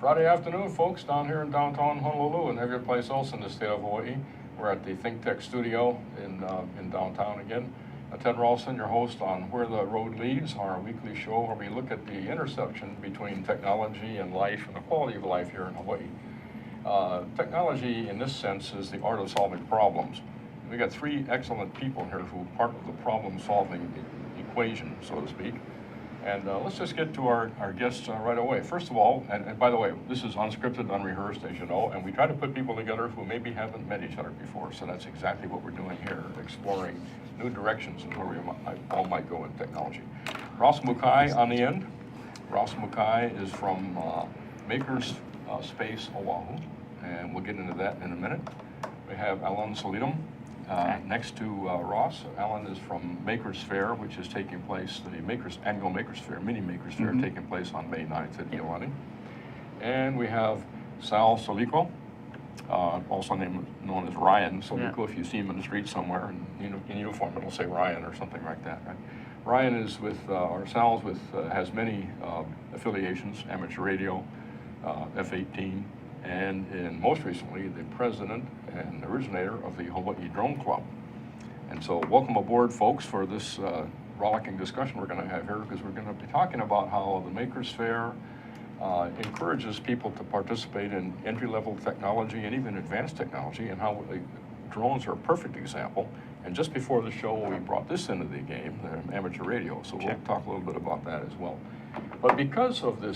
Friday afternoon, folks, down here in downtown Honolulu and every place else in the state of Hawaii. We're at the Think Tech studio in downtown again. Ted Ralston, your host on Where the Road Leads, our weekly show where we look at the intersection between technology and life and the quality of life here in Hawaii. Technology, in this sense, is the art of solving problems. We got three excellent people here who are part of the problem-solving equation, so to speak. And let's just get to our guests right away. First of all, and by the way, this is unscripted, unrehearsed, as you know, and we try to put people together who maybe haven't met each other before, so that's exactly what we're doing here, exploring new directions and where we all might go in technology. Ross Mukai on the end. Ross Mukai is from Maker's Space Oahu, and we'll get into that in a minute. We have Alan Solidum. Next to Ross, Alan is from Maker's Faire, which is taking place, the annual Maker's Faire, Mini Maker Faire, taking place on May 9th at Iolani. And we have Salcido, also known as Ryan Solico. If you see him in the street somewhere in uniform, it'll say Ryan or something like that, right? Ryan is with, or Sal's with, has many affiliations, amateur radio, F-18, and most recently, the president and originator of the Hawaii Drone Club. And so welcome aboard, folks, for this rollicking discussion we're going to have here, because we're going to be talking about how the Maker's Faire encourages people to participate in entry-level technology and even advanced technology, and how drones are a perfect example. And just before the show, we brought this into the game, the amateur radio, so we'll talk a little bit about that as well. But because of the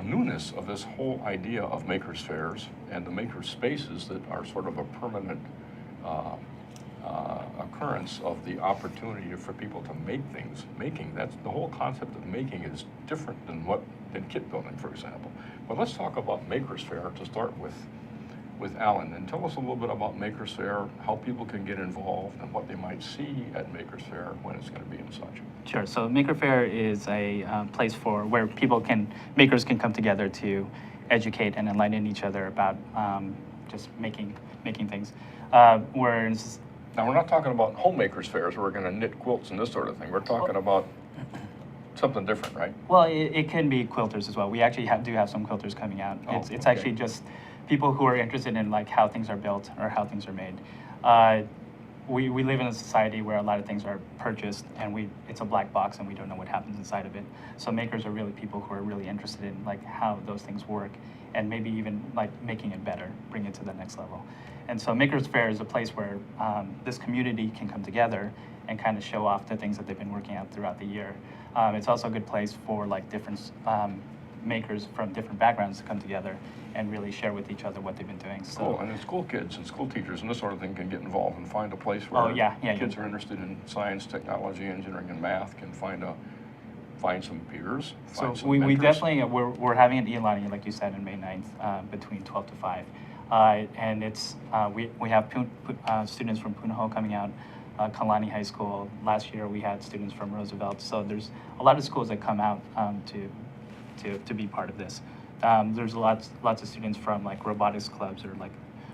newness of this whole idea of Maker's Fairs and the maker spaces that are sort of a permanent occurrence of the opportunity for people to make things. That's the whole concept of making is different than kit building, for example. But let's talk about Maker's Faire to start with Alan, and tell us a little bit about Maker's Faire, how people can get involved, and what they might see at Maker's Faire when it's going to be and such. Sure. So Maker Faire is a place where makers can come together to educate and enlighten each other about just making things. Now we're not talking about homemakers fairs where we're going to knit quilts and this sort of thing. We're talking about something different, right? Well, it can be quilters as well. We actually do have some quilters coming out. It's actually just people who are interested in like how things are built or how things are made. We live in a society where a lot of things are purchased and it's a black box and we don't know what happens inside of it. So makers are really people who are really interested in like how those things work and maybe even like making it better, bring it to the next level. And so Maker's Faire is a place where this community can come together and kind of show off the things that they've been working out throughout the year. It's also a good place for like different makers from different backgrounds to come together and really share with each other what they've been doing. So, cool, and then school kids and school teachers and this sort of thing can get involved and find a place where kids are interested in science, technology, engineering, and math can find some peers. We definitely, we're having an Iolani, like you said, on May 9th between 12 to 5. And it's, we have students from Punahou coming out, Kalani High School. Last year we had students from Roosevelt. So there's a lot of schools that come out to be part of this. There's lots of students from like robotics clubs, or like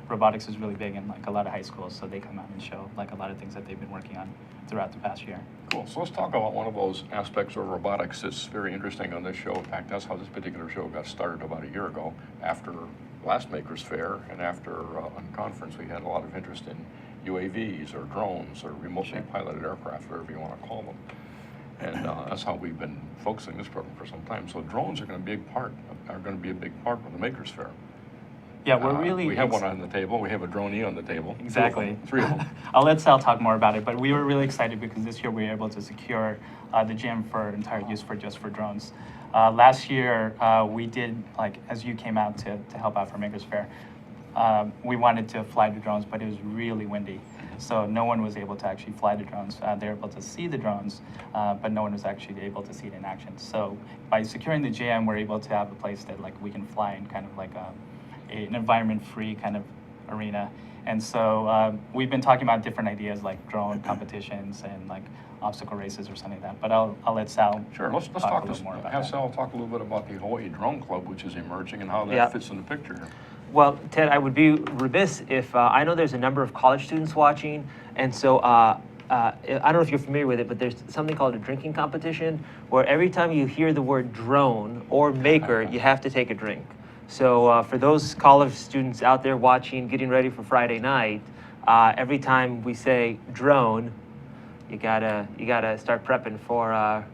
robotics is really big in like a lot of high schools, so they come out and show like a lot of things that they've been working on throughout the past year. Cool, so let's talk about one of those aspects of robotics that's very interesting on this show. In fact, that's how this particular show got started about a year ago. After last Maker's Faire and after on conference, we had a lot of interest in UAVs or drones or remotely piloted aircraft, whatever you want to call them. And that's how we've been focusing this program for some time. So drones are going to be a big part of the Maker's Faire. Yeah, we have one on the table. We have a droney on the table. Exactly. Three of them. I'll let Sal talk more about it, but we were really excited because this year we were able to secure the gym for entire use just for drones. Last year we did, like, as you came out to help out for Maker's Faire, we wanted to fly the drones, but it was really windy. So no one was able to actually fly the drones. They were able to see the drones, but no one was actually able to see it in action. So by securing the gym, we're able to have a place that like we can fly in kind of like an environment-free kind of arena. And so we've been talking about different ideas like drone competitions and like obstacle races or something like that. But I'll let Sal let's talk a little more about that. Sal talk a little bit about the Hawaii Drone Club, which is emerging, and how that fits in the picture here. Well, Ted, I would be remiss if I know there's a number of college students watching, and so I don't know if you're familiar with it, but there's something called a drinking competition where every time you hear the word drone or maker, you have to take a drink. So for those college students out there watching, getting ready for Friday night, every time we say drone, you gotta start prepping for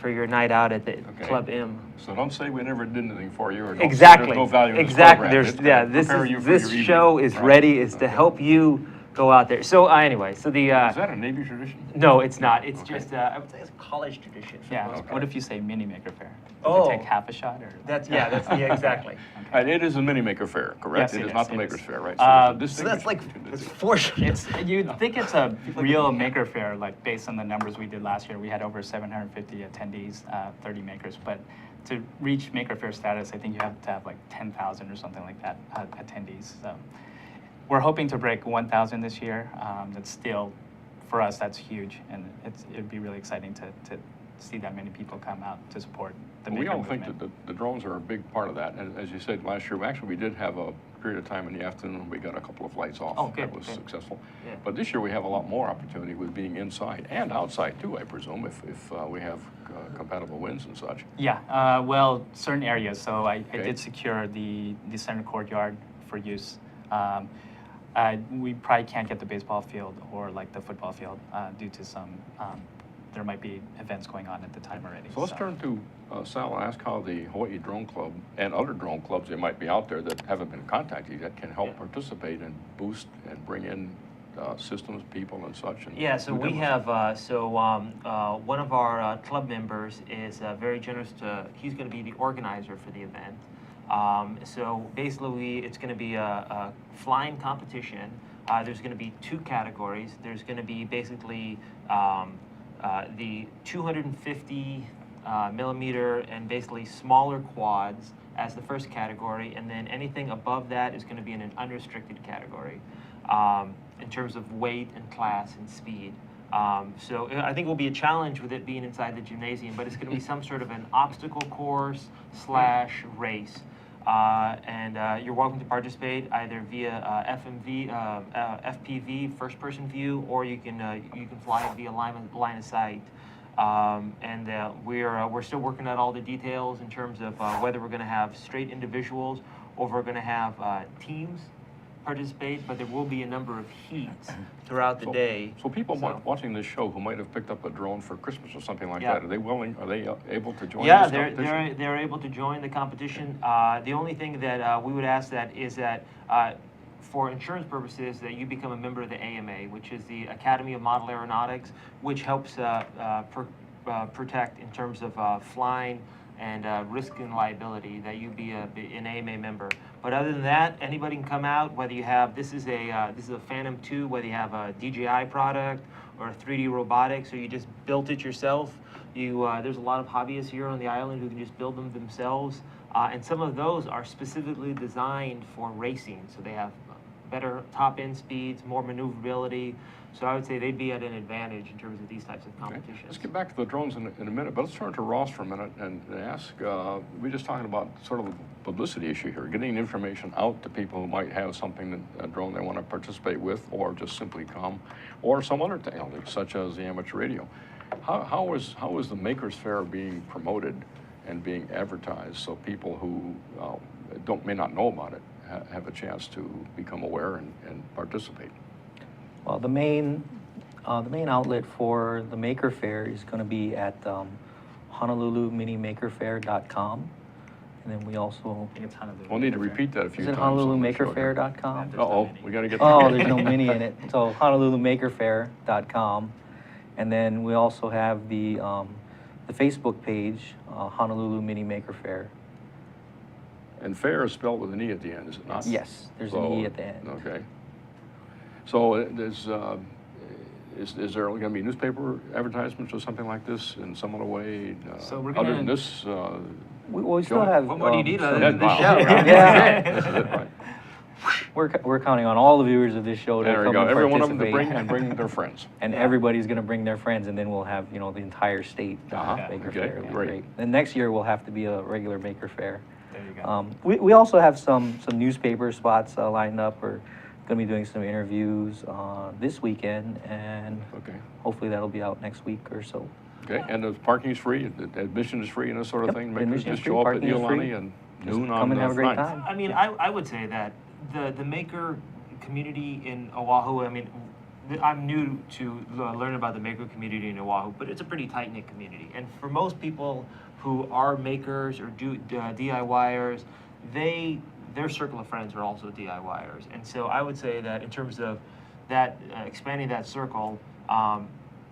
your night out at the Club M. So don't say we never did anything for you, or don't Exactly. There's no value in this exactly. program. There's It's yeah. gonna This prepare you is for this your show evening. is Right. ready is to help you go out there. So anyway, so the Is that a Navy tradition? no, it's not. It's Okay. just I would say it's a college tradition. For the Yeah. most Okay. What if you say Mini Maker Faire? Does Oh. it take half a shot or? That's exactly. It is a Mini Maker Faire, correct? Yes, it it is is, not the it Maker's is. Faire, right? So that's like it's fortunate. It's you'd think it's a real Maker Faire, like based on the numbers we did last year. We had over 750 attendees, 30 makers. But to reach Maker Faire status, I think you have to have like 10,000 or something like that attendees. So we're hoping to break 1,000 this year. That's still, for us, that's huge, and it'd be really exciting to see that many people come out to support the We Maker all movement. think that the drones are a big part of that. And as you said last year, actually, we did have a period of time in the afternoon we got a couple of flights off. Oh, good, That was good. successful. Yeah. But this year we have a lot more opportunity with being inside and outside too, I presume, if we have compatible winds and such. Yeah, well, certain areas. So I Okay. did secure the center courtyard for use. We probably can't get the baseball field or like the football field due to some, there might be events going on at the time already. So let's turn to Sal and ask how the Hawaii Drone Club and other drone clubs that might be out there that haven't been contacted yet can help participate and boost and bring in systems, people and such. And Yeah, so do we demos. have, one of our club members is very generous he's going to be the organizer for the event. So basically, it's going to be a flying competition. There's going to be two categories. There's going to be basically the 250 millimeter and basically smaller quads as the first category, and then anything above that is going to be in an unrestricted category. In terms of weight and class and speed. So I think it will be a challenge with it being inside the gymnasium, but it's going to be some sort of an obstacle course / race. And you're welcome to participate either via FPV, first person view, or you can fly it via line of sight. And we're still working out all the details in terms of whether we're going to have straight individuals or if we're going to have teams participate, but there will be a number of heats throughout the day. So people watching this show who might have picked up a drone for Christmas or something like Yeah. that, are they able to join Yeah, this competition? they're able to join the competition. The only thing that we would ask that is that for insurance purposes that you become a member of the AMA, which is the Academy of Model Aeronautics, which helps protect in terms of flying and risk and liability, that you be an AMA member. But other than that, anybody can come out, whether you have, this is a Phantom 2, whether you have a DJI product or a 3D robotics, or you just built it yourself. There's a lot of hobbyists here on the island who can just build them themselves. And some of those are specifically designed for racing. So they have better top end speeds, more maneuverability. So I would say they'd be at an advantage in terms of these types of Okay. competitions. Let's get back to the drones in a minute, but let's turn to Ross for a minute and ask, we're just talking about sort of a publicity issue here, getting information out to people who might have something, a drone they want to participate with, or just simply come, or some other technology, such as the amateur radio. How is the Maker's Faire being promoted and being advertised so people who may not know about it have a chance to become aware and participate? Well, the main outlet for the Maker Faire is going to be at HonoluluMiniMakerFaire.com, and then we also. I think it's Honolulu. We'll need to repeat that a few Is it times. on the show here. HonoluluMakerFaire.com? Uh-oh, we got to get. Oh, there's no mini in it. So HonoluluMakerFaire.com, and then we also have the Facebook page, Honolulu Mini Maker Faire. And fair is spelled with an E at the end, is it not? Yes, there's an E at the end. Okay. So is there going to be newspaper advertisements or something like this in some other way? So we're Other gonna- than this? We still Joe? have. What more do you need other Dead than this Mouse. show? Right? Yeah. This is it, right. We're counting on all the viewers of this show to There we come go. and Every one of them to participate. bring their friends. And everybody's going to bring their friends, and then we'll have, the entire state Uh-huh. Maker Okay, Faire. It'll be great. And next year will have to be a regular Maker Faire. There you go. We also have some newspaper spots lined up, or going to be doing some interviews this weekend, and Okay. hopefully that'll be out next week or so. Okay, and the parking is free, the admission is free and this sort of Yep, thing? Make admission just is free, show up at parking is free. Iolani and Just noon on come and have a great 9th. time. I mean, I would say that the maker community in Oahu, I mean, I'm new to learn about the maker community in Oahu, but it's a pretty tight-knit community. And for most people who are makers or DIYers, their circle of friends are also DIYers. And so I would say that in terms of that, expanding that circle,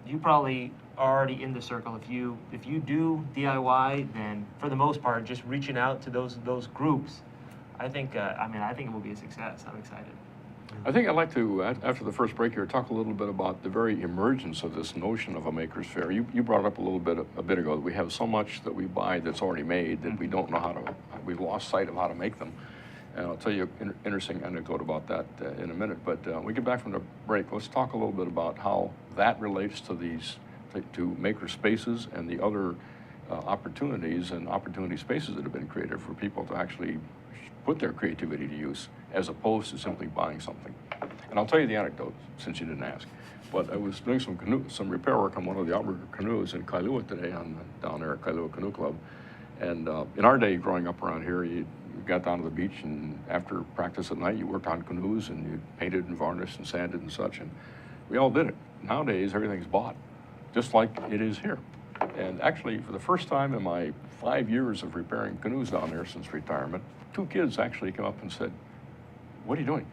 you probably are already in the circle. If you do DIY, then for the most part, just reaching out to those groups, I think it will be a success. I'm excited. I think I'd like to, after the first break here, talk a little bit about the very emergence of this notion of a maker's fair. You brought it up a bit ago that we have so much that we buy that's already made that we don't know we've lost sight of how to make them. And I'll tell you an interesting anecdote about that in a minute. But when we get back from the break, let's talk a little bit about how that relates to to maker spaces and the other opportunities and opportunity spaces that have been created for people to actually put their creativity to use as opposed to simply buying something. And I'll tell you the anecdote since you didn't ask. But I was doing some repair work on one of the outrigger canoes in Kailua today down there at Kailua Canoe Club. And in our day, growing up around here, you got down to the beach, and after practice at night, you worked on canoes and you painted and varnished and sanded and such, and we all did it. Nowadays, everything's bought, just like it is here. And actually, for the first time in my 5 years of repairing canoes down there since retirement, 2 kids actually came up and said, "What are you doing?"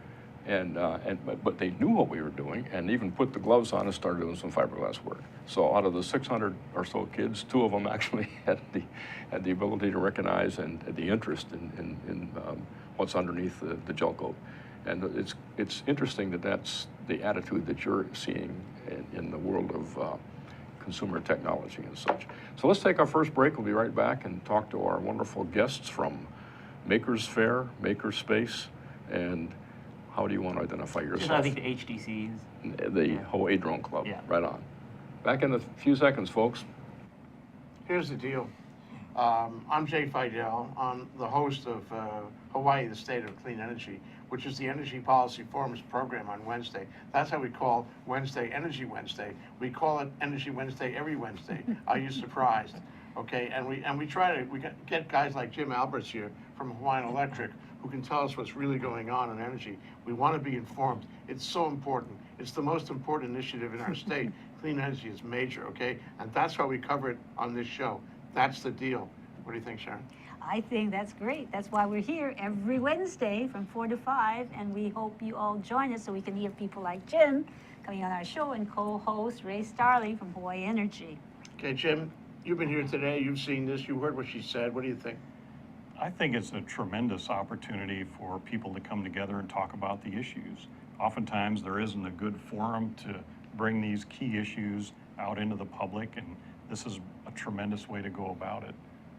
But they knew what we were doing and even put the gloves on and started doing some fiberglass work. So out of the 600 or so kids, 2 of them actually had the ability to recognize and the interest in what's underneath the gel coat. And it's interesting that that's the attitude that you're seeing in the world of consumer technology and such. So let's take our first break. We'll be right back and talk to our wonderful guests from Makers Faire, Maker Space, and how do you want to identify yourself? I think the HDCs. The Hawaii Drone Club. Yeah. Right on. Back in a few seconds, folks. Here's the deal. I'm Jay Fidel. I'm the host of Hawaii, the State of Clean Energy, which is the Energy Policy Forum's program on Wednesday. That's how we call Wednesday Energy Wednesday. We call it Energy Wednesday every Wednesday. Are you surprised? Okay, and we try to get guys like Jim Alberts here from Hawaiian Electric who can tell us what's really going on in energy. We want to be informed. It's so important. It's the most important initiative in our state. Clean energy is major, okay? And that's why we cover it on this show. That's the deal. What do you think, Sharon? I think that's great. That's why we're here every Wednesday from 4 to 5, and we hope you all join us so we can hear people like Jim coming on our show and co-host Ray Starling from Hawaii Energy. Okay, Jim, you've been here today. You've seen this. You heard what she said. What do you think? I think it's a tremendous opportunity for people to come together and talk about the issues. Oftentimes, there isn't a good forum to bring these key issues out into the public, and this is a tremendous way to go about it.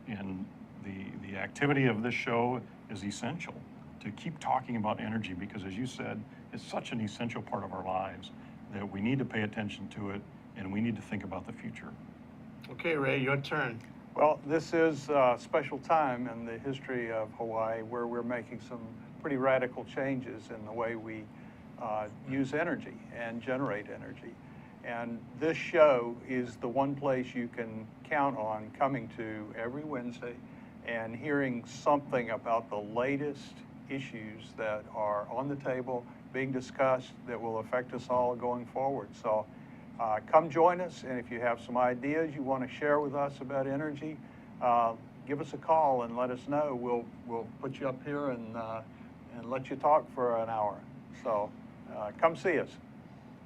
And the activity of this show is essential to keep talking about energy because, as you said, it's such an essential part of our lives that we need to pay attention to it, and we need to think about the future. Okay, Ray, your turn. Well, this is a special time in the history of Hawaii where we're making some pretty radical changes in the way we use energy and generate energy. And this show is the one place you can count on coming to every Wednesday and hearing something about the latest issues that are on the table, being discussed, that will affect us all going forward. So come join us, and if you have some ideas you want to share with us about energy, give us a call and let us know. We'll put you up here and let you talk for an hour. So come see us.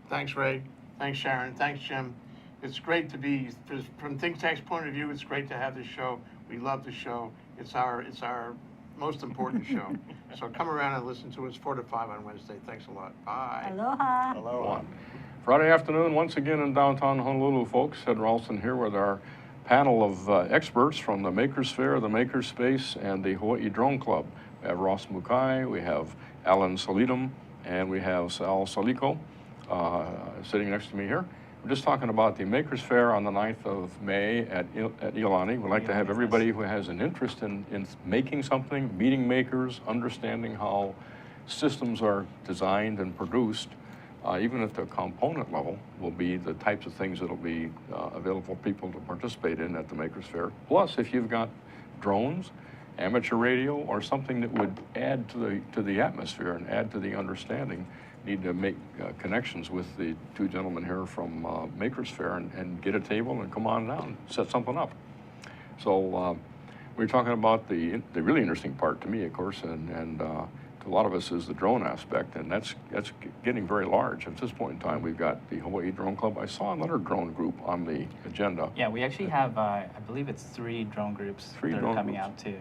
Thanks, Ray. Thanks, Sharon. Thanks, Jim. It's great to be, from Think Tank's point of view, it's great to have this show. We love the show. It's our most important show. So come around and listen to us 4 to 5 on Wednesday. Thanks a lot. Bye. Aloha. Hello. Friday afternoon, once again in downtown Honolulu, folks. Ted Ralston here with our panel of experts from the Makers Faire, the Maker Space, and the Hawaii Drone Club. We have Ross Mukai, we have Alan Solidum, and we have Salcido sitting next to me here. We're just talking about the Makers Faire on the 9th of May at Iolani. We'd like to have everybody who has an interest in making something, meeting makers, understanding how systems are designed and produced, even at the component level, will be the types of things that'll be available for people to participate in at the Makers Faire. Plus, if you've got drones, amateur radio, or something that would add to the atmosphere and add to the understanding, need to make connections with the two gentlemen here from Makers Faire and get a table and come on down, set something up. So we're talking about the really interesting part to me, of course, and to a lot of us is the drone aspect, and that's getting very large. At this point in time, we've got the Hawaii Drone Club. I saw another drone group on the agenda. Yeah, we actually have, I believe it's 3 drone groups that are coming out to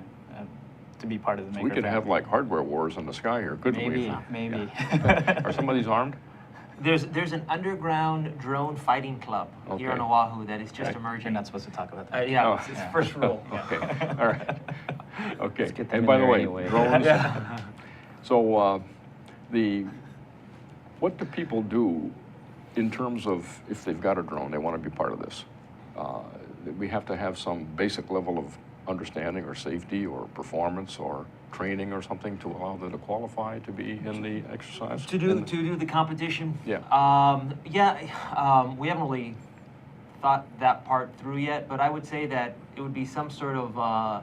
be part of the Maker We could Faire. have like hardware wars in the sky here, couldn't we? Maybe. Are some of these armed? There's an underground drone fighting club here on Okay. Oahu that is just Okay. emerging. You're not supposed to talk about that. Yeah, Oh. it's first rule. Okay, all right. Okay, get them and in by the there way, anyway. drones. So what do people do in terms of if they've got a drone, they want to be part of this? We have to have some basic level of understanding or safety or performance or training or something to allow them to qualify to be in the exercise? To do the competition? Yeah. We haven't really thought that part through yet, but I would say that it would be some sort of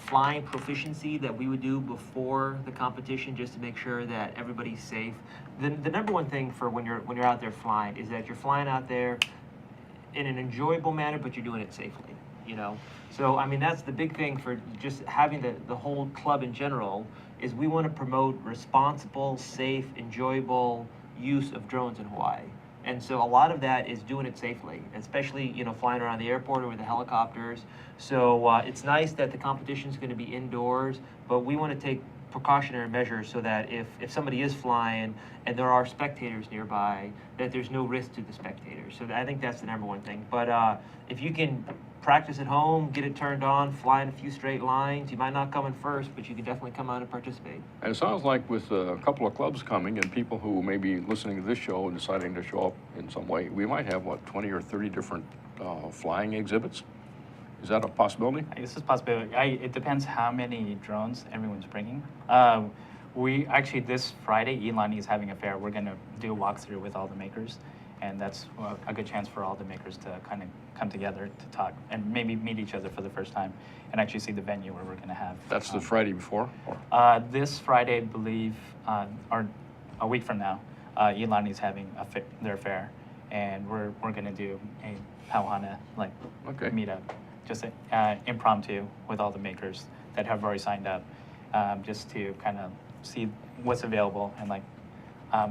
flying proficiency that we would do before the competition, just to make sure that everybody's safe. The number one thing for when you're out there flying is that you're flying out there in an enjoyable manner, but you're doing it safely, you know? So, I mean, that's the big thing for just having the whole club in general, is we want to promote responsible, safe, enjoyable use of drones in Hawaii. And so a lot of that is doing it safely, especially, you know, flying around the airport or with the helicopters. So it's nice that the competition is going to be indoors, but we want to take precautionary measures so that if somebody is flying and there are spectators nearby, that there's no risk to the spectators. So I think that's the number one thing. But if you can practice at home, get it turned on, fly in a few straight lines, you might not come in first, but you can definitely come out and participate. And it sounds like with a couple of clubs coming and people who may be listening to this show and deciding to show up in some way, we might have, what, 20 or 30 different flying exhibits? Is that a possibility? This is a possibility. It depends how many drones everyone's bringing. We actually, this Friday, Ilani is having a fair. We're going to do a walkthrough with all the makers, and that's a good chance for all the makers to kind of come together to talk and maybe meet each other for the first time and actually see the venue where we're going to have. That's the Friday before? Or? This Friday, I believe, or a week from now, Ilani is having their fair, and we're going to do a Pauhana meetup. Just impromptu with all the makers that have already signed up, just to kind of see what's available and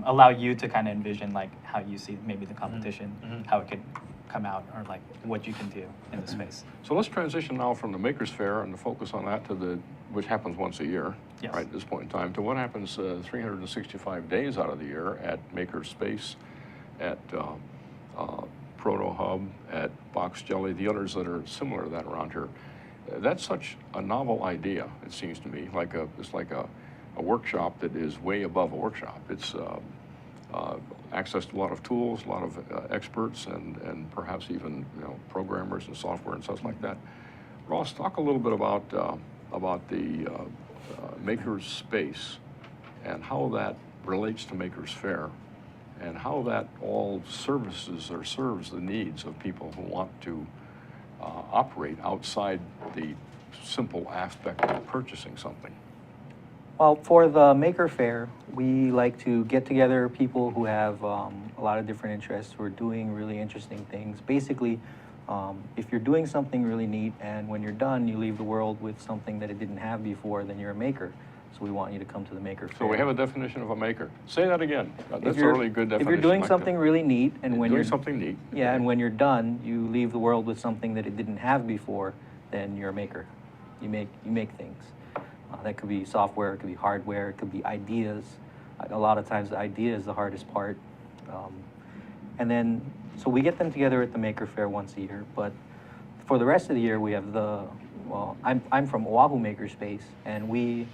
allow you to kind of envision how you see maybe the competition, how it could come out, or what you can do in the space. So let's transition now from the Makers Faire and the focus on that to which happens once a year, Yes. right, at this point in time, to what happens 365 days out of the year at Maker Space, at Proto Hub, at Box Jelly, the others that are similar to that around here. That's such a novel idea, it seems to me, it's like a workshop that is way above a workshop. It's access to a lot of tools, a lot of experts, and perhaps even programmers and software and stuff like that. Ross, talk a little bit about the Maker's Space and how that relates to Maker's Faire, and how that all services or serves the needs of people who want to operate outside the simple aspect of purchasing something. Well, for the Maker Faire, we like to get together people who have a lot of different interests, who are doing really interesting things. Basically, if you're doing something really neat and when you're done, you leave the world with something that it didn't have before, then you're a maker. So we want you to come to the Maker Faire. So we have a definition of a maker. Say that again. That's a you're- really good definition. If you're doing like something that. really neat and when doing you're something neat. Yeah, and when you're done, you leave the world with something that it didn't have before, then you're a maker. You make things. That could be software, it could be hardware, it could be ideas. A lot of times the idea is the hardest part. And then, so we get them together at the Maker Faire once a year, but for the rest of the year we have I'm from Oahu Makerspace, and we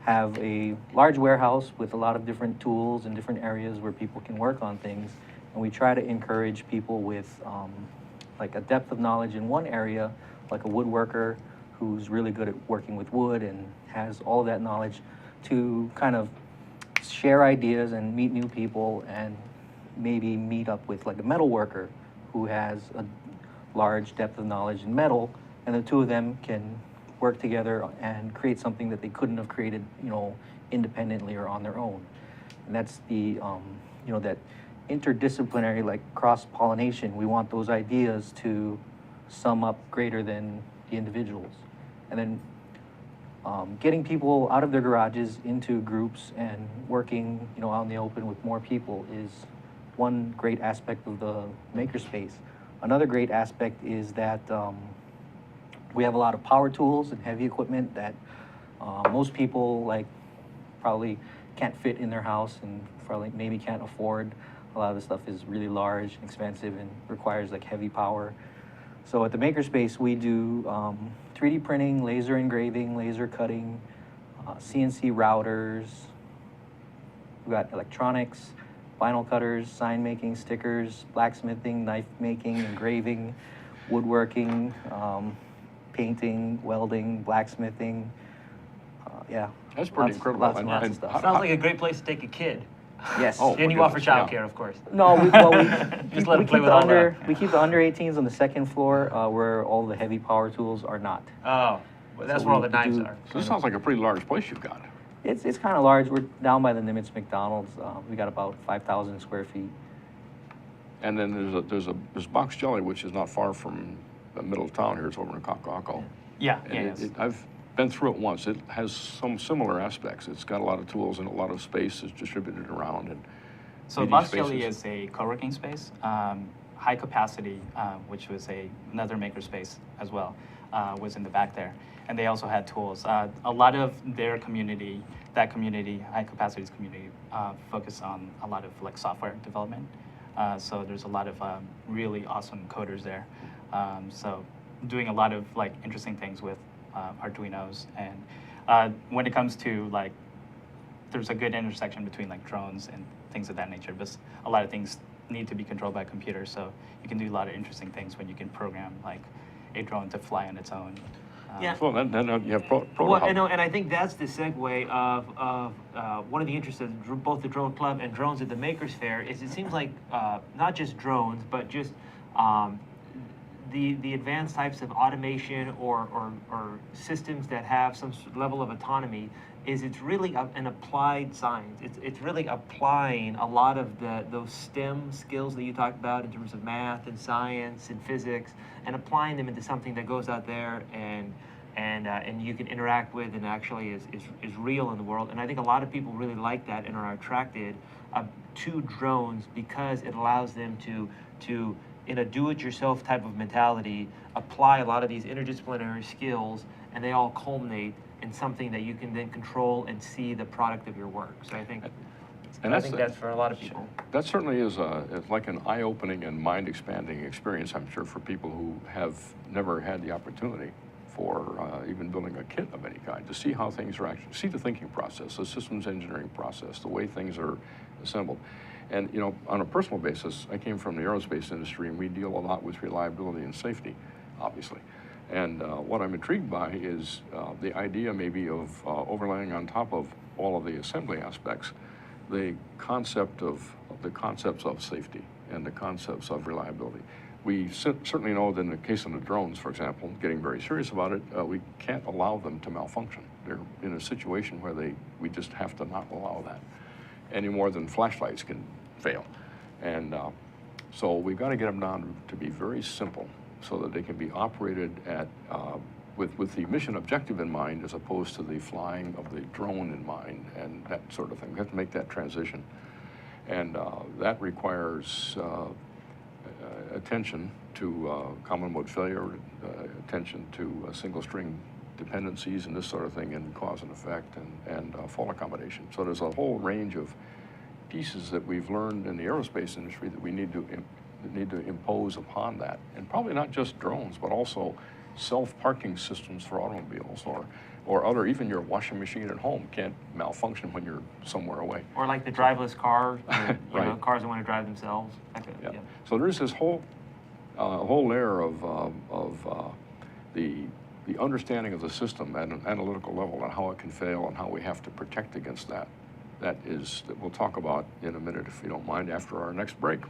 have a large warehouse with a lot of different tools and different areas where people can work on things. And we try to encourage people with a depth of knowledge in one area, like a woodworker who's really good at working with wood and has all of that knowledge, to kind of share ideas and meet new people, and maybe meet up with like a metal worker who has a large depth of knowledge in metal, and the two of them can work together and create something that they couldn't have created, independently or on their own. And that's the, that interdisciplinary, like cross-pollination. We want those ideas to sum up greater than the individuals. And then getting people out of their garages into groups and working, out in the open with more people is one great aspect of the makerspace. Another great aspect is that we have a lot of power tools and heavy equipment that most people probably can't fit in their house and probably maybe can't afford. A lot of the stuff is really large, expensive, and requires heavy power. So at the Makerspace, we do 3D printing, laser engraving, laser cutting, CNC routers. We've got electronics, vinyl cutters, sign making, stickers, blacksmithing, knife making, engraving, woodworking, painting, welding, blacksmithing. Yeah. That's pretty incredible. Lots and lots of stuff. Sounds like a great place to take a kid. Yes. Oh, And my you offer goodness, yeah. childcare, of course. No, we Just let them play keep with the all we keep the under 18s on the second floor where all the heavy power tools are not. Oh, well, that's So where all we the knives do- are. So this sounds like a pretty large place you've got. It's kind of large. We're down by the Nimitz McDonald's. We got about 5,000 square feet. And then there's Box Jelly, which is not far from the middle of town here. It's over in Kaka'ako. Yeah, And yeah, yes. I've been through it once. It has some similar aspects. It's got a lot of tools and a lot of space is distributed around. And So meeting Box Jelly spaces. is a co-working space, high capacity, which was another makerspace as well, was in the back there. And they also had tools. A lot of their community, high capacities community, focus on a lot of software development. So there's a lot of really awesome coders there. So doing a lot of interesting things with Arduinos. And when it comes to there's a good intersection between drones and things of that nature, but a lot of things need to be controlled by computers, so you can do a lot of interesting things when you can program a drone to fly on its own. Yeah. well, then you have Proto Well, Hub. and I think that's the segue of one of the interests of both the Drone Club and drones at the Makers Faire is it seems like not just drones, but just the advanced types of automation or systems that have some level of autonomy is it's really an applied science. It's really applying a lot of those STEM skills that you talked about in terms of math and science and physics, and applying them into something that goes out there and you can interact with and actually is real in the world. And I think a lot of people really like that and are attracted to drones because it allows them to in a do-it-yourself type of mentality, apply a lot of these interdisciplinary skills, and they all culminate in something that you can then control and see the product of your work. So I think, that's for a lot of people. That certainly is it's like an eye-opening and mind-expanding experience, I'm sure, for people who have never had the opportunity for even building a kit of any kind, to see how things are actually, see the thinking process, the systems engineering process, the way things are assembled. And, on a personal basis, I came from the aerospace industry, and we deal a lot with reliability and safety, obviously. And what I'm intrigued by is the idea maybe of overlaying on top of all of the assembly aspects, the concepts of safety and the concepts of reliability. We certainly know that in the case of the drones, for example, getting very serious about it, we can't allow them to malfunction. They're in a situation where we just have to not allow that any more than flashlights can fail. And so we've got to get them down to be very simple so that they can be operated at with the mission objective in mind as opposed to the flying of the drone in mind and that sort of thing. We have to make that transition. And that requires attention to common mode failure, attention to single string dependencies and this sort of thing, and cause and effect and fault accommodation. So there's a whole range of pieces that we've learned in the aerospace industry that we need to impose upon that. And probably not just drones, but also self-parking systems for automobiles or other, even your washing machine at home can't malfunction when you're somewhere away. Or like the driverless car, Right. cars that want to drive themselves. Yeah. So there's this whole layer of the understanding of the system at an analytical level and how it can fail and how we have to protect against that. that we'll talk about in a minute, if you don't mind, after our next break.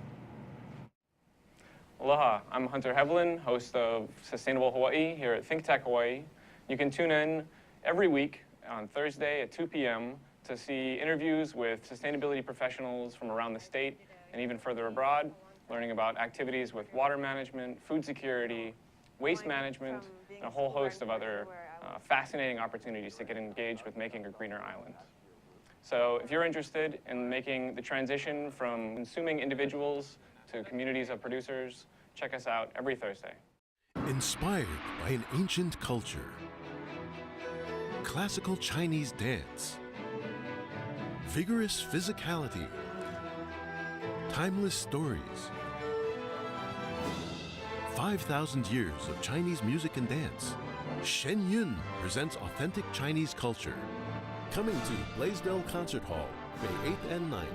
Aloha, I'm Hunter Hevlin, host of Sustainable Hawaii here at Think Tech Hawaii. You can tune in every week on Thursday at 2 p.m. to see interviews with sustainability professionals from around the state and even further abroad, learning about activities with water management, food security, waste management, and a whole host of other fascinating opportunities to get engaged with making a greener island. So if you're interested in making the transition from consuming individuals to communities of producers, check us out every Thursday. Inspired by an ancient culture, classical Chinese dance, vigorous physicality, timeless stories, 5,000 years of Chinese music and dance, Shen Yun presents authentic Chinese culture. Coming to Blaisdell Concert Hall, May 8th and 9th.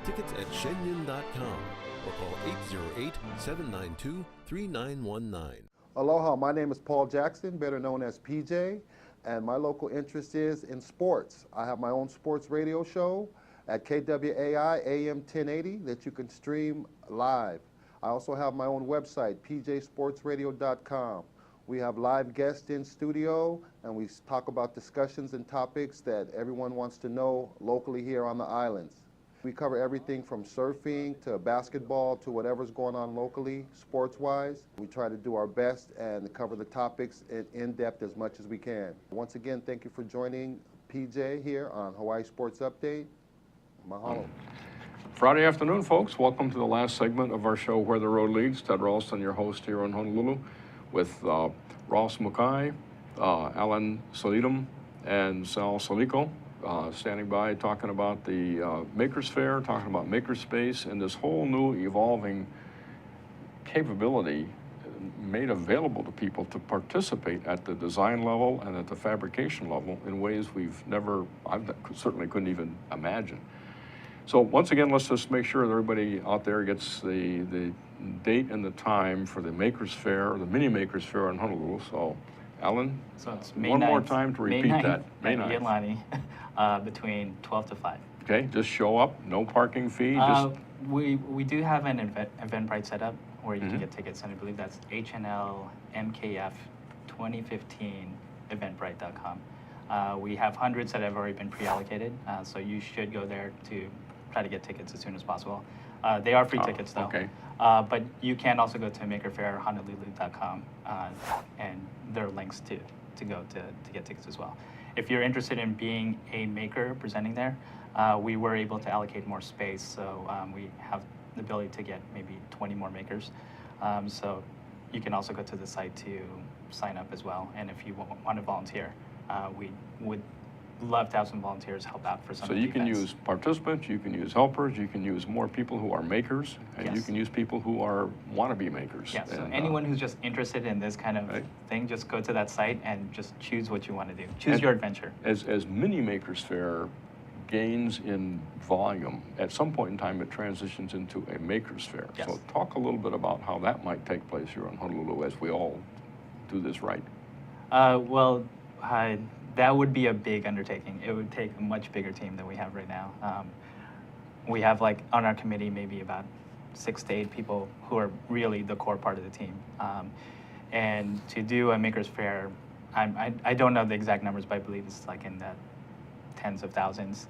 Tickets at shenyun.com or call 808-792-3919. Aloha, my name is Paul Jackson, better known as PJ, and my local interest is in sports. I have my own sports radio show at KWAI AM 1080 that you can stream live. I also have my own website, pjsportsradio.com. We have live guests in studio, and we talk about discussions and topics that everyone wants to know locally here on the islands. We cover everything from surfing to basketball to whatever's going on locally, sports-wise. We try to do our best and cover the topics in depth as much as we can. Once again, thank you for joining PJ here on Hawaii Sports Update. Mahalo. Friday afternoon, folks. Welcome to the last segment of our show, Where the Road Leads. Ted Ralston, your host here in Honolulu, with Ross Mukai, Alan Solidum, and Salcido standing by talking about the Makers Faire, talking about makerspace, and this whole new evolving capability made available to people to participate at the design level and at the fabrication level in ways I certainly couldn't even imagine. So once again, let's just make sure that everybody out there gets the date and the time for the Makers Faire, or the Mini Makers Faire in Honolulu. So, Alan, So it's May one 9th, more time to repeat that. May 9th. Iolani, between 12 to 5. Okay, just show up, no parking fee. We do have an Eventbrite set up where you can get tickets, and I believe that's HNLMKF 2015 eventbrite.com. We have hundreds that have already been pre-allocated, so you should go there to try to get tickets as soon as possible. They are free tickets though. Okay. But you can also go to makerfairhonolulu.com, and there are links to go to get tickets as well. If you're interested in being a maker presenting there, we were able to allocate more space, so we have the ability to get maybe 20 more makers. So you can also go to the site to sign up as well, and if you want to volunteer, we would love to have some volunteers help out for some So of the you can events. use participants, you can use helpers, you can use more people who are makers, and you Yes. can use people who are wannabe makers. Yeah, so And, anyone who's just interested in this kind of Right. thing, just go to that site and just choose what you want to do. Choose And- your adventure. As Mini Makers Faire gains in volume, at some point in time it transitions into a Makers Faire. Yes. So talk a little bit about how that might take place here in Honolulu as we all do this right. That would be a big undertaking. It would take a much bigger team than we have right now. We have, like, on our committee, maybe about 6 to 8 people who are really the core part of the team. And to do a Makers Faire, I don't know the exact numbers, but I believe it's like in the tens of thousands,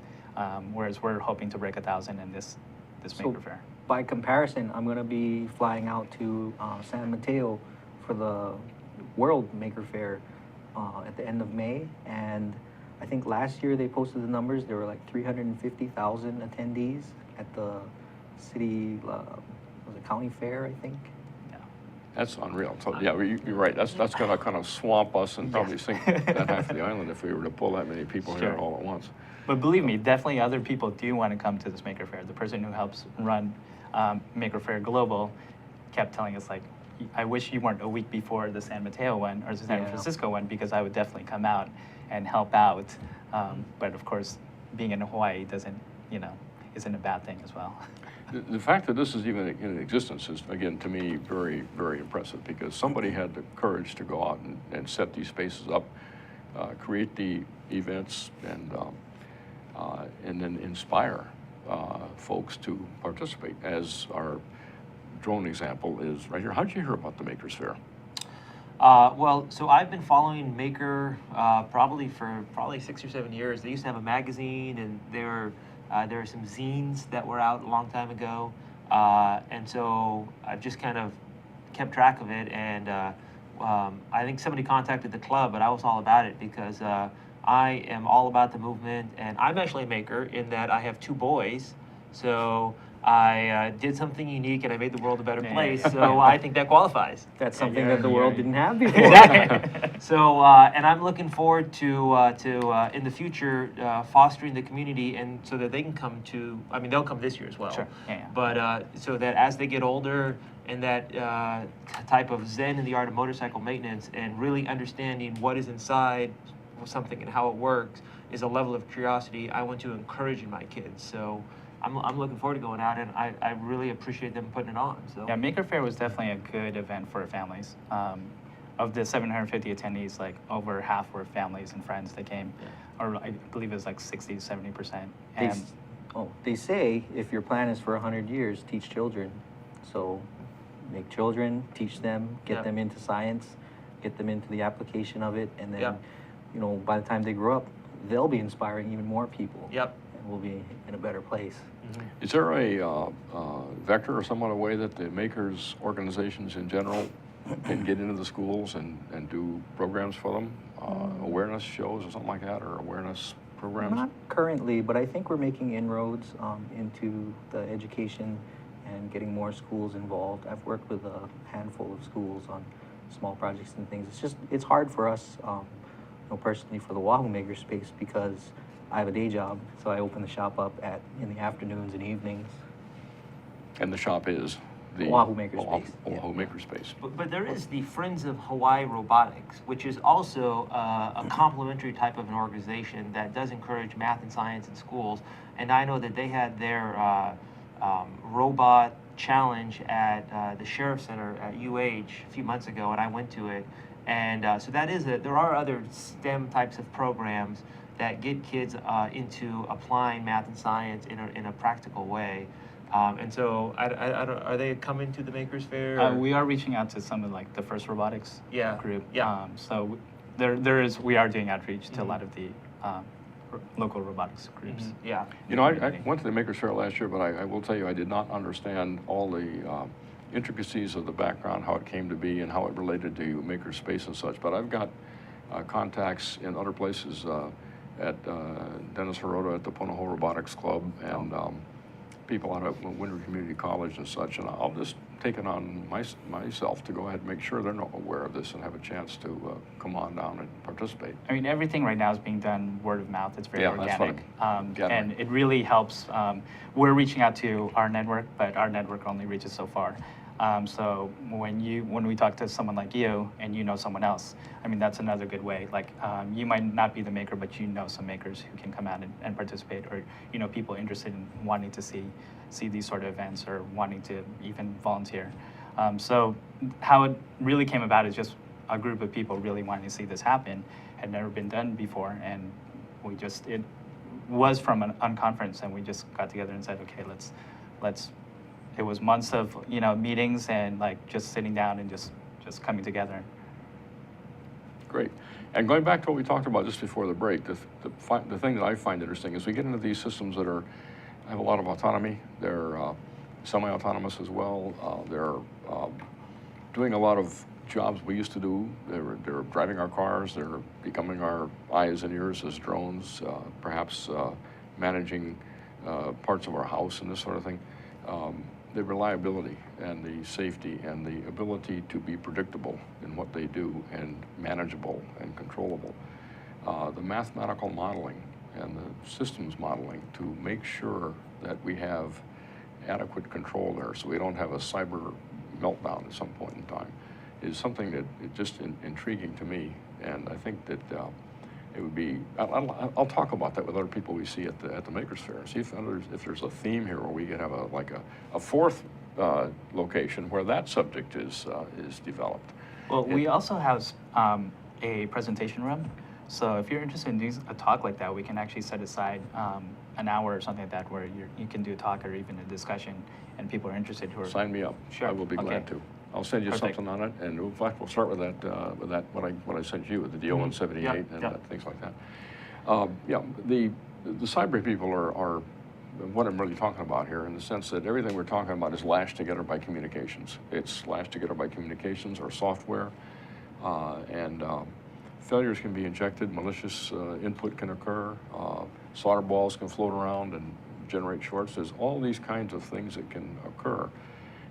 whereas we're hoping to break 1,000 in this So, Maker Faire. by comparison, I'm going to be flying out to San Mateo for the World Maker Faire at the end of May, and I think last year they posted the numbers. There were like 350,000 attendees at the city, was it county fair, I think? That's unreal. So, yeah, you're right. That's going to kind of swamp us and probably sink that half of the island if we were to pull that many people here Sure. all at once. But believe me, definitely other people do want to come to this Maker Faire. The person who helps run Maker Faire Global kept telling us, like, I wish you weren't a week before the San Mateo one or the San Francisco one, because I would definitely come out and help out. But of course, being in Hawaii isn't a bad thing as well. The fact that this is even in existence is, again, to me, very, very impressive, because somebody had the courage to go out and set these spaces up, create the events, and and then inspire folks to participate, as our drone example is right here. How did you hear about the Makers Faire? Well, so I've been following Maker probably for 6 or 7 years. They used to have a magazine, and there were some zines that were out a long time ago. And so I've just kind of kept track of it. And I think somebody contacted the club, but I was all about it because I am all about the movement. And I'm actually a maker in that I have 2 boys. So I did something unique, and I made the world a better place. So I think that qualifies. That's something that the world didn't have before. Exactly. So, and I'm looking forward to in the future fostering the community, and so that they can come to. I mean, they'll come this year as well. Sure. Yeah. But so that as they get older, and that type of zen in the art of motorcycle maintenance, and really understanding what is inside something and how it works, is a level of curiosity I want to encourage in my kids. So I'm looking forward to going out, and I really appreciate them putting it on. So Yeah, Maker Faire was definitely a good event for families. Of the 750 attendees, like over half were families and friends that came, or I believe it was like 60 to 70%. And They say if your plan is for 100 years, teach children. So make children, teach them, get them into science, get them into the application of it, and then, you know, by the time they grow up, they'll be inspiring even more people. Yep. And we'll be in a better place. Is there a vector or somewhat a way that the makers organizations in general can get into the schools and do programs for them, awareness shows or something like that, or awareness programs? Not currently, but I think we're making inroads into the education and getting more schools involved. I've worked with a handful of schools on small projects and things. It's hard for us, you know, personally for the Wahoo Maker Space, because I have a day job, so I open the shop up in the afternoons and evenings. And the shop is the Wahoo Maker Space. Wahoo Maker Space. But there is the Friends of Hawaii Robotics, which is also a complementary type of an organization that does encourage math and science in schools. And I know that they had their robot challenge at the Sheriff Center at UH a few months ago, and I went to it. And so that is there are other STEM types of programs that get kids into applying math and science in a practical way. And so, I don't, are they coming to the Makers Faire? we are reaching out to some of like the First Robotics group. Yeah. So we are doing outreach to a lot of the local robotics groups. Yeah. You know, I went to the Makers Faire last year, but I will tell you I did not understand all the intricacies of the background, how it came to be, and how it related to Maker Space and such. But I've got contacts in other places at Dennis Hirota at the Punahou Robotics Club, and people out at Winter Community College and such, and I'll just take it on myself to go ahead and make sure they're not aware of this and have a chance to come on down and participate. I mean, everything right now is being done word of mouth. It's very organic. That's what and it really helps. We're reaching out to our network, but our network only reaches so far. So when we talk to someone like you and you know someone else, I mean, that's another good way. Like you might not be the maker, but you know some makers who can come out and participate, or you know people interested in wanting to see these sort of events or wanting to even volunteer. So how it really came about is just a group of people really wanting to see this happen. Had never been done before, and it was from an unconference, and we just got together and said, okay, let's. It was months of meetings and like just sitting down and just coming together. Great. And going back to what we talked about just before the break, the thing that I find interesting is we get into these systems that have a lot of autonomy. They're semi-autonomous as well. They're doing a lot of jobs we used to do. They're driving our cars. They're becoming our eyes and ears as drones, perhaps managing parts of our house and this sort of thing. The reliability and the safety and the ability to be predictable in what they do and manageable and controllable. The mathematical modeling and the systems modeling to make sure that we have adequate control there so we don't have a cyber meltdown at some point in time is something that is just intriguing to me. And I think that it would be, I'll talk about that with other people we see at the Makers Faire and see if there's a theme here where we could have a fourth location where that subject is developed. Well, we also have a presentation room So if you're interested in doing a talk like that, we can actually set aside an hour or something like that where you can do a talk or even a discussion, and people are interested who are. Sign me up. Sure. I will be glad Okay. to. I'll send you Perfect. something on it, and in fact, we'll start with that what I sent you, with the DO-178 Yep, and yep. things like that. Yeah, the cyber people are what I'm really talking about here, in the sense that everything we're talking about is lashed together by communications. It's lashed together by communications or software, and failures can be injected, malicious input can occur, solder balls can float around and generate shorts. There's all these kinds of things that can occur.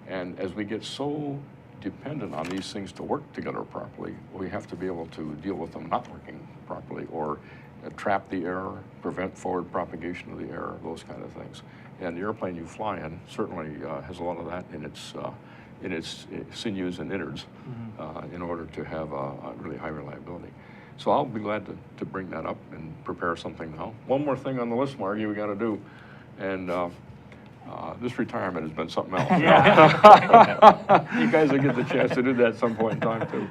And as we get so dependent on these things to work together properly, we have to be able to deal with them not working properly, or trap the error, prevent forward propagation of the error, those kind of things. And the airplane you fly in certainly has a lot of that in its sinews and innards in order to have a really high reliability. So I'll be glad to bring that up and prepare something now. One more thing on the list, Margie, we got to do, and this retirement has been something else. You guys will get the chance to do that at some point in time too.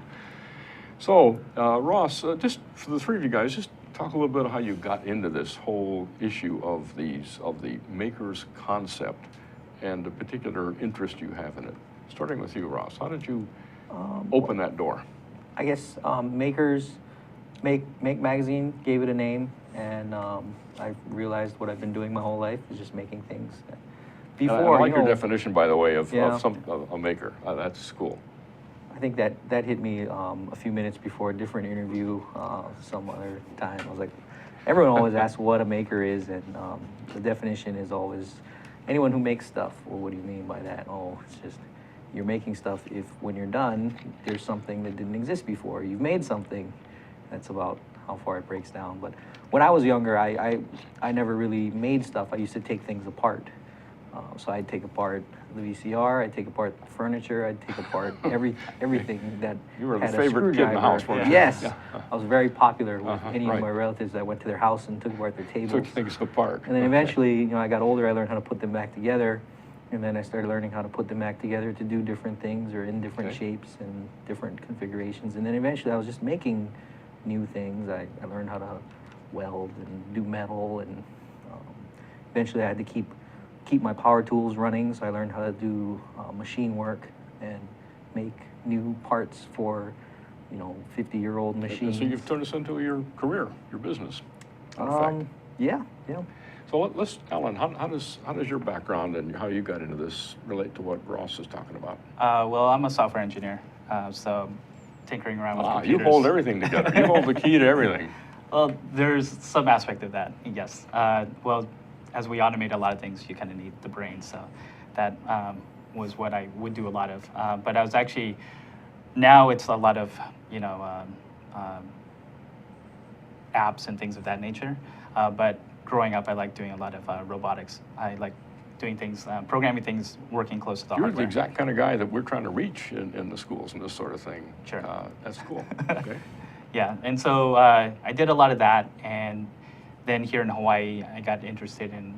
So Ross, just for the three of you guys, just talk a little bit of how you got into this whole issue of the maker's concept and the particular interest you have in it. Starting with you, Ross, how did you open that door? I guess Make Magazine gave it a name, and I realized what I've been doing my whole life is just making things. Before, I like you your know, definition, by the way, of Yeah. a maker. That's cool. I think that hit me a few minutes before a different interview some other time. I was like, everyone always asks what a maker is, and the definition is always anyone who makes stuff. Well, what do you mean by that? Oh, it's just you're making stuff if when you're done, there's something that didn't exist before. You've made something. That's about how far it breaks down. But when I was younger, I never really made stuff. I used to take things apart. So I'd take apart the VCR, I'd take apart the furniture, I'd take apart everything that You were the had a favorite kid in the screwdriver. house, weren't you? Yes, Yeah. I was very popular with any right. of my relatives that went to their house and took apart their tables. Took things apart. And then Okay. eventually, you know, I got older, I learned how to put them back together, and then I started learning how to put them back together to do different things or in different Okay. shapes and different configurations. And then eventually I was just making new things. I learned how to weld and do metal, and eventually I had to keep my power tools running, so I learned how to do machine work and make new parts for, you know, 50-year-old machines. So you've turned this into your career, your business, in effect. Yeah. So let's, Alan, how does your background and how you got into this relate to what Ross is talking about? Well, I'm a software engineer, so tinkering around with computers. You hold everything together. You hold the key to everything. Well, there's some aspect of that, yes. Well, as we automate a lot of things, you kind of need the brain, so that was what I would do a lot of. But I was actually, now it's a lot of, you know, apps and things of that nature. But growing up, I liked doing a lot of robotics. I like doing things, programming things, working close to the You're hardware. the exact kind of guy that we're trying to reach in the schools and this sort of thing. Sure. That's cool. Okay. Yeah, and so I did a lot of that, and then here in Hawaii, I got interested in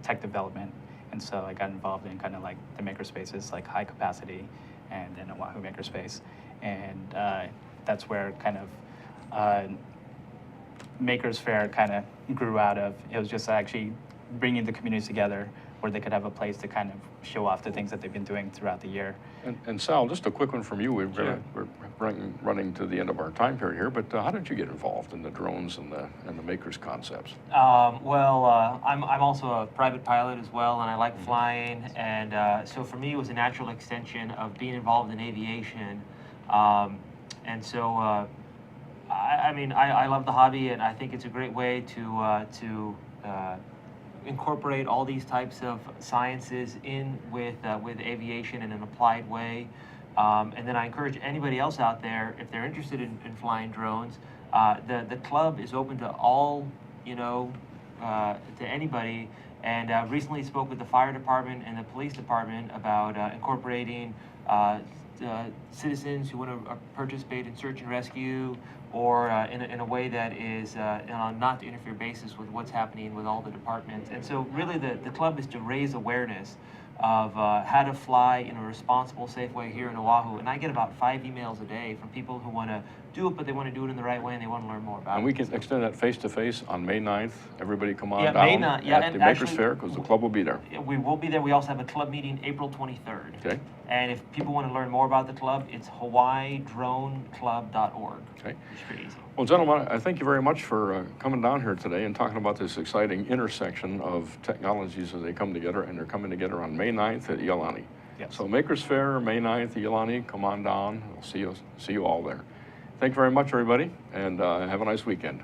tech development, and so I got involved in kind of like the makerspaces, like High Capacity and then Oahu Makerspace, and that's where kind of Makers Faire kind of grew out of. It was just actually bringing the communities together where they could have a place to kind of show off the things that they've been doing throughout the year. And Sal, just a quick one from you. We're running to the end of our time period here, but how did you get involved in the drones and the makers concepts? I'm also a private pilot as well, and I like flying, and so for me it was a natural extension of being involved in aviation, and so I mean I love the hobby, and I think it's a great way to incorporate all these types of sciences in with aviation in an applied way. And then I encourage anybody else out there, if they're interested in flying drones, the club is open to all, you know, to anybody. And recently spoke with the fire department and the police department about incorporating citizens who want to participate in search and rescue, or in a way that is on a not to interfere basis with what's happening with all the departments. And so really the club is to raise awareness of how to fly in a responsible, safe way here in Oahu. And I get about 5 emails a day from people who want to do it, but they want to do it in the right way and they want to learn more about it. And we can extend that face-to-face on May 9th. Everybody come on Yeah, down May 9th, yeah, at and the Maker's actually- Faire, because the club will be there. We will be there. We also have a club meeting April 23rd. Okay. And if people want to learn more about the club, it's HawaiiDroneClub.org. Okay. It's pretty easy. Well, gentlemen, I thank you very much for coming down here today and talking about this exciting intersection of technologies as they come together, and they're coming together on May 9th at Iolani. Yes. So Maker's Faire, May 9th, Iolani, come on down. We'll see you all there. Thank you very much, everybody, and have a nice weekend.